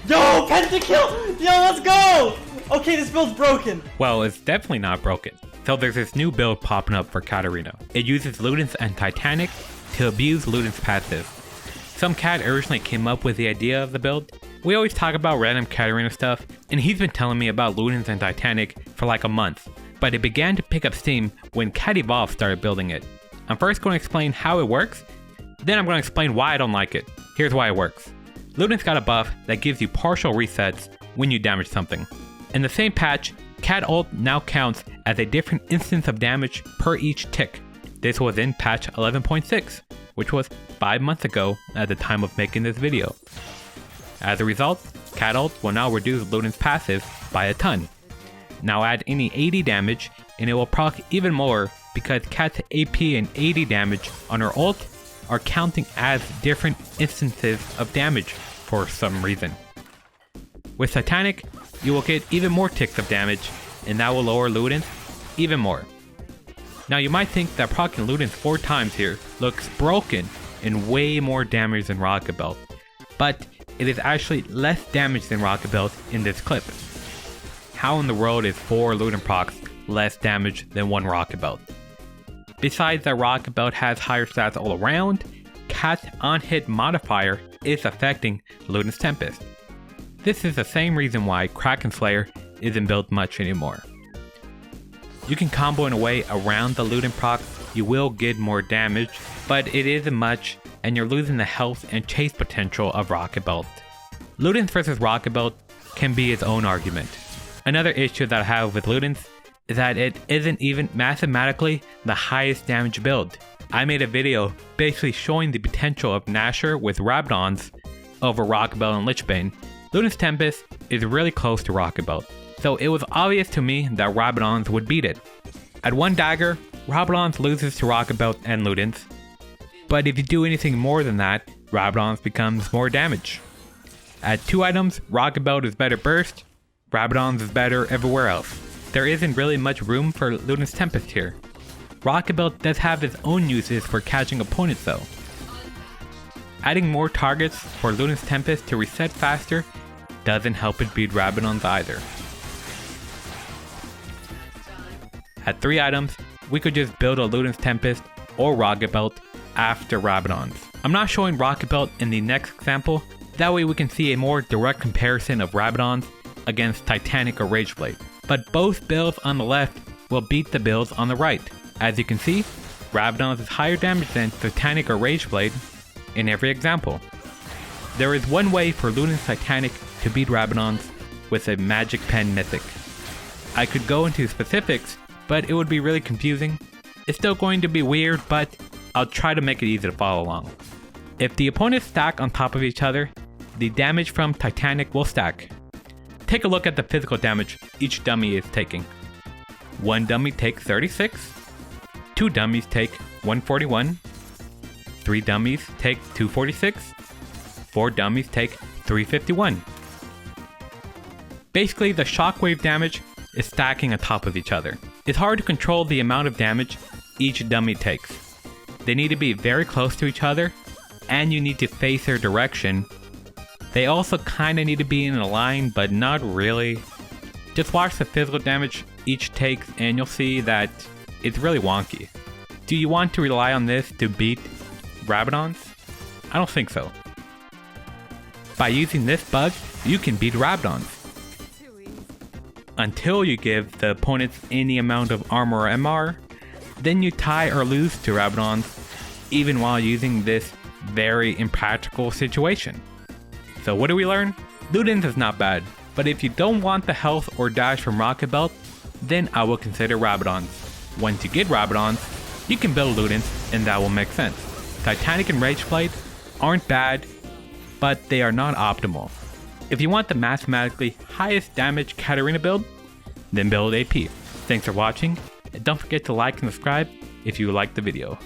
Yo, pentakill! Yo, let's go! Okay, this build's broken. Well, it's definitely not broken. So there's this new build popping up for Katarina. It uses LUDEN'S and Titanic to abuse LUDEN'S passive. SomeKat originally came up with the idea of the build. We always talk about random Katarina stuff, and he's been telling me about LUDEN'S and Titanic for like a month, but it began to pick up steam when KatEvolved started building it. I'm first going to explain how it works, then I'm going to explain why I don't like it. Here's why it works. LUDEN'S got a buff that gives you partial resets when you damage something. In the same patch, KatEvolved now counts as a different instance of damage per each tick. This was in patch 11.6, which was 5 months ago at the time of making this video. As a result, KatEvolved will now reduce LUDEN'S passive by a ton. Now add any 80 damage and it will proc even more because Kat's AP and 80 damage on her ult are counting as different instances of damage for some reason. With Titanic, you will get even more ticks of damage, and that will lower LUDEN'S even more. Now you might think that proccing LUDEN'S 4 times here looks broken and way more damage than Rocket Belt, but it is actually less damage than Rocket Belt in this clip. How in the world is 4 LUDEN'S procs less damage than 1 Rocket Belt? Besides that Rocket Belt has higher stats all around, Kat's on-hit modifier is affecting LUDEN'S Tempest. This is the same reason why Kraken Slayer isn't built much anymore. You can combo in a way around the LUDEN'S proc, you will get more damage, but it isn't much and you're losing the health and chase potential of Rocket Belt. LUDEN'S versus Rocket Belt can be its own argument. Another issue that I have with LUDEN'S is that it isn't even mathematically the highest damage build. I made a video basically showing the potential of Nashor with Rabadon's over Rocket Belt and Lichbane. LUDEN'S Tempest is really close to Rocket Belt, so it was obvious to me that Rabadon's would beat it. At 1 dagger, Rabadon's loses to Rocket Belt and LUDEN'S, but if you do anything more than that, Rabadon's becomes more damage. At 2 items, Rocket Belt is better burst, Rabadon's is better everywhere else. There isn't really much room for LUDEN'S Tempest here. Rocket Belt does have its own uses for catching opponents though. Adding more targets for LUDEN'S Tempest to reset faster doesn't help it beat Rabadon's either. At 3 items, we could just build a LUDEN'S Tempest or Rocket Belt after Rabadon's. I'm not showing Rocket Belt in the next example, that way we can see a more direct comparison of Rabadon's against Titanic or Rageblade. But both builds on the left will beat the builds on the right. As you can see, Rabadon's is higher damage than Titanic or Rageblade in every example. There is one way for LUDEN'S Titanic to beat Rabadon's with a Magic Pen Mythic. I could go into specifics, but it would be really confusing. It's still going to be weird, but I'll try to make it easy to follow along. If the opponents stack on top of each other, the damage from Titanic will stack. Take a look at the physical damage each dummy is taking. 1 dummy takes 36, 2 dummies take 141, 3 dummies take 246, 4 dummies take 351. Basically, the shockwave damage is stacking on top of each other. It's hard to control the amount of damage each dummy takes. They need to be very close to each other, and you need to face their direction. They also kinda need to be in a line, but not really. Just watch the physical damage each takes and you'll see that it's really wonky. Do you want to rely on this to beat Rabadon's? I don't think so. By using this bug, you can beat Rabadon's. Until you give the opponents any amount of armor or MR, then you tie or lose to Rabadon's, even while using this very impractical situation. So what do we learn? LUDEN'S is not bad, but if you don't want the health or dash from Rocket Belt, then I will consider Rabadon's. Once you get Rabadon's, you can build LUDEN'S and that will make sense. Titanic and Rageblade aren't bad, but they are not optimal. If you want the mathematically highest damage Katarina build, then build AP. Thanks for watching, and don't forget to like and subscribe if you liked the video.